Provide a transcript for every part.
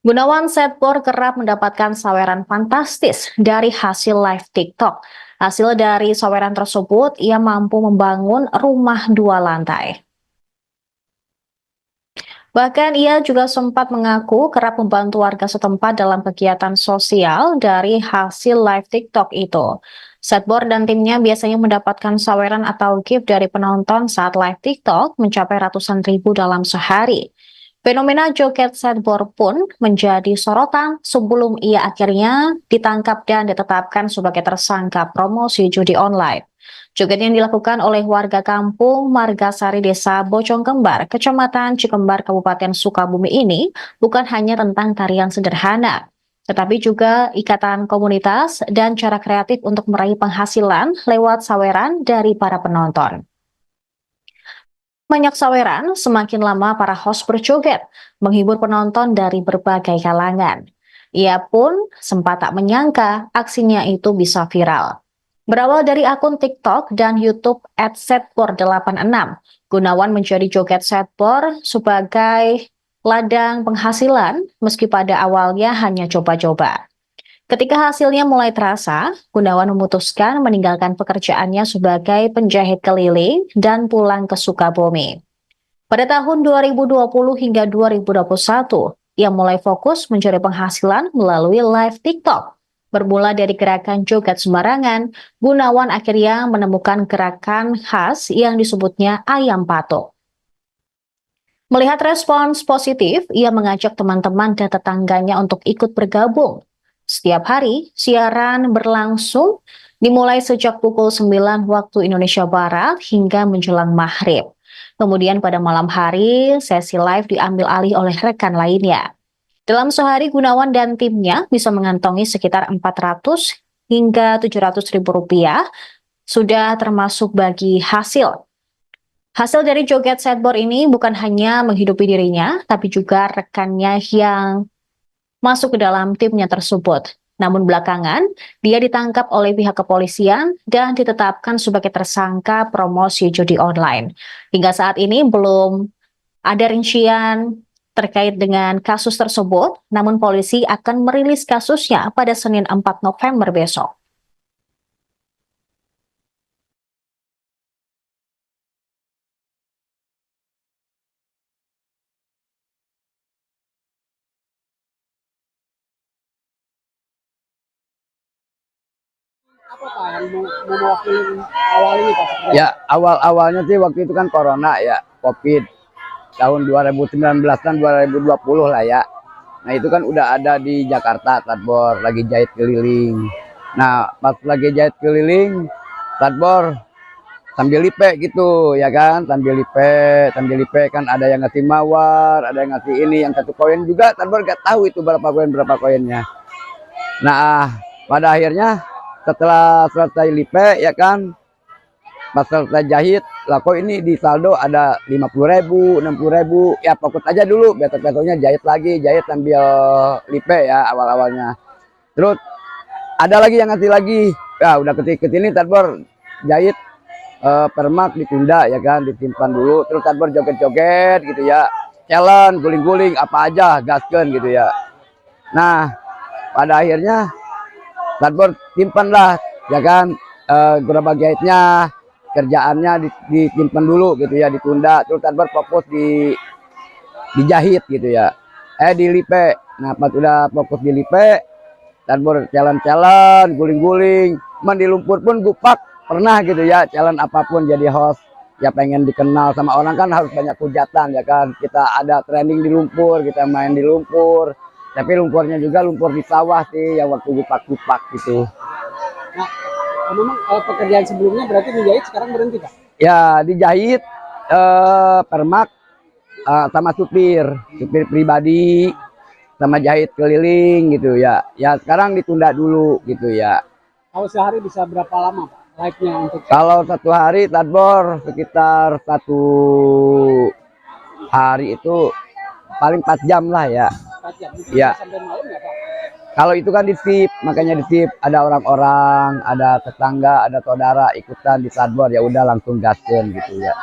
Gunawan Setbor kerap mendapatkan saweran fantastis dari hasil live TikTok. Hasil dari saweran tersebut, ia mampu membangun rumah 2 lantai. Bahkan ia juga sempat mengaku kerap membantu warga setempat dalam kegiatan sosial dari hasil live TikTok itu. Setbor dan timnya biasanya mendapatkan saweran atau gift dari penonton saat live TikTok mencapai ratusan ribu dalam sehari. Fenomena joget Setbor pun menjadi sorotan sebelum ia akhirnya ditangkap dan ditetapkan sebagai tersangka promosi judi online. Joget yang dilakukan oleh warga kampung Margasari Desa Bojong Kembar, Kecamatan Cikembar, Kabupaten Sukabumi ini bukan hanya tentang tarian sederhana, tetapi juga ikatan komunitas dan cara kreatif untuk meraih penghasilan lewat saweran dari para penonton. Banyak saweran, semakin lama para host berjoget, menghibur penonton dari berbagai kalangan. Ia pun sempat tak menyangka aksinya itu bisa viral. Berawal dari akun TikTok dan YouTube @setbor86, Gunawan menjadi joget setbor sebagai ladang penghasilan meski pada awalnya hanya coba-coba. Ketika hasilnya mulai terasa, Gunawan memutuskan meninggalkan pekerjaannya sebagai penjahit keliling dan pulang ke Sukabumi. Pada tahun 2020 hingga 2021, ia mulai fokus mencari penghasilan melalui live TikTok. Bermula dari gerakan joget sembarangan, Gunawan akhirnya menemukan gerakan khas yang disebutnya ayam patok. Melihat respons positif, ia mengajak teman-teman dan tetangganya untuk ikut bergabung. Setiap hari, siaran berlangsung dimulai sejak pukul 9 waktu Indonesia Barat hingga menjelang maghrib. Kemudian pada malam hari, sesi live diambil alih oleh rekan lainnya. Dalam sehari, Gunawan dan timnya bisa mengantongi sekitar 400 hingga 700 ribu rupiah, sudah termasuk bagi hasil. Hasil dari joget setboard ini bukan hanya menghidupi dirinya, tapi juga rekannya yang masuk ke dalam timnya tersebut. Namun belakangan, dia ditangkap oleh pihak kepolisian dan ditetapkan sebagai tersangka promosi judi online. Hingga saat ini belum ada rincian terkait dengan kasus tersebut, namun polisi akan merilis kasusnya pada Senin 4 November besok. Apa Pak yang mewakili awal ini Pak? Ya, awal-awalnya sih waktu itu kan corona ya, COVID tahun 2019 dan 2020 lah ya. Nah, itu kan udah ada di Jakarta, Tadbor lagi jahit keliling. Nah, pas lagi jahit keliling, Tadbor sambil lipe gitu ya kan, sambil lipe kan ada yang ngasih mawar, ada yang ngasih ini, yang 1 koin juga Tadbor gak tahu itu berapa koinnya. Nah, pada akhirnya setelah selesai lipe ya kan, pas selesai jahit lah kok ini di saldo ada 50.000, 60.000, ya fokus aja dulu, besok-besoknya jahit sambil lipe ya awal-awalnya. Terus ada lagi yang ngasih lagi, ya udah kesini Tadbor jahit permak ditunda ya kan, disimpan dulu. Terus Tadbor joget-joget gitu ya, challenge guling-guling apa aja gaskeun gitu ya. Nah, pada akhirnya Tadbor simpan lah ya kan, gerobak jahitnya, kerjaannya disimpan dulu gitu ya, ditunda. Terus Tadbor fokus dijahit gitu ya, dilipe. Nah, pas udah fokus dilipe, Tadbor challenge guling-guling, mandi lumpur pun gupak pernah gitu ya, challenge apapun jadi host ya, pengen dikenal sama orang kan harus banyak hujatan ya kan. Kita ada training di lumpur, kita main di lumpur, tapi lumpurnya juga lumpur di sawah sih yang waktu gupak-gupak gitu. Nah, memang pekerjaan sebelumnya berarti menjahit, sekarang berhenti Pak? Ya, dijahit permak sama supir pribadi, sama jahit keliling gitu ya. Ya sekarang ditunda dulu gitu ya. Kalau sehari bisa berapa lama Pak live-nya untuk? Kalau 1 hari Tadbor sekitar 1 hari itu paling 4 jam lah ya. 4 jam? Mungkin Ya, bisa sampai malam nggak Pak? Kalau itu kan ditip, makanya ditip. Ada orang-orang, ada tetangga, ada saudara ikutan di Tadbor, ya udah langsung gaskeun gitu ya.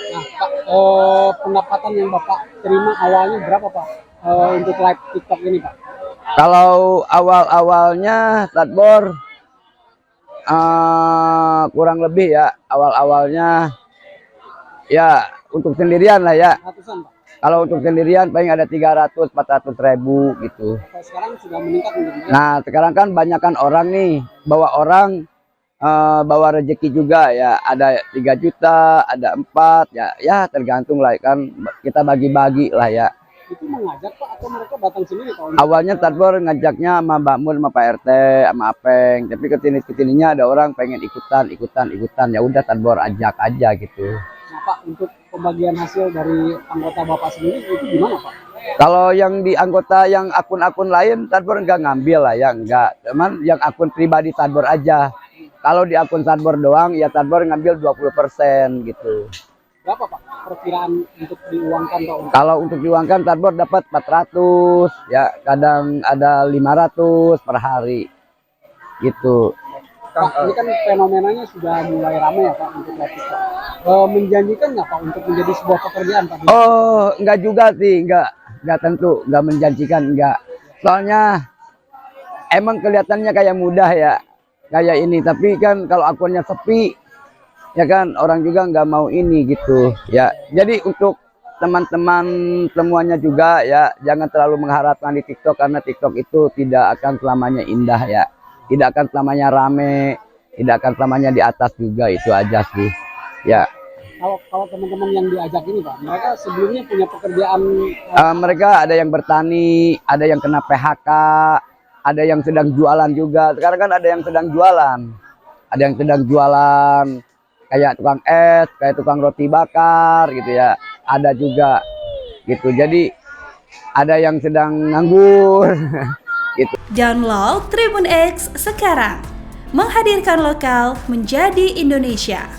Nah, Pak, pendapatan yang Bapak terima awalnya berapa, Pak? Untuk live TikTok ini, Pak? Kalau awal-awalnya Tadbor kurang lebih ya, awal-awalnya ya untuk sendirian lah ya. Ratusan, Pak. Kalau untuk sendirian paling ada 300-400 ribu gitu. Sekarang sudah meningkat mungkin. Nah sekarang kan banyak kan orang nih, bawa orang bawa rezeki juga ya, ada 3 juta, ada 4 ya, ya tergantung lah kan, kita bagi-bagi lah ya. Itu mengajak, Pak, atau mereka datang sendiri, Pak? Awalnya Tadbor ngajaknya sama Mbak Mun, sama Pak RT, sama Apeng, tapi kesini-kesininya ada orang pengen ikutan, ya udah Tadbor ajak aja gitu. Nah, Pak, untuk pembagian hasil dari anggota Bapak sendiri itu gimana, Pak? Kalau yang di anggota yang akun-akun lain Tadbor enggak ngambil lah ya, enggak. Cuman yang akun pribadi Tadbor aja. Kalau di akun Tadbor doang ya Tadbor ngambil 20% gitu. Berapa, Pak, perkiraan untuk diuangkan, Pak? Kalau untuk diuangkan Tadbor dapat 400 ya, kadang ada 500 per hari gitu. Pak, ini kan fenomenanya sudah mulai ramai ya, Pak, untuk live TikTok. Menjanjikan nggak, Pak, untuk menjadi sebuah pekerjaan, Pak? Oh, enggak juga sih, enggak tentu, enggak menjanjikan, enggak. Soalnya emang kelihatannya kayak mudah ya, kayak ini, tapi kan kalau akunnya sepi, ya kan orang juga nggak mau ini gitu, ya. Jadi untuk teman-teman semuanya juga ya, jangan terlalu mengharapkan di TikTok karena TikTok itu tidak akan selamanya indah ya, tidak akan selamanya rame, tidak akan selamanya di atas juga, itu aja sih, ya. Kalau teman-teman yang diajak ini, Pak, mereka sebelumnya punya pekerjaan. Mereka ada yang bertani, ada yang kena PHK, ada yang sedang jualan juga. Sekarang kan ada yang sedang jualan, kayak tukang es, kayak tukang roti bakar gitu ya, ada juga gitu. Jadi ada yang sedang nganggur gitu. Download Tribun X sekarang, menghadirkan lokal menjadi Indonesia.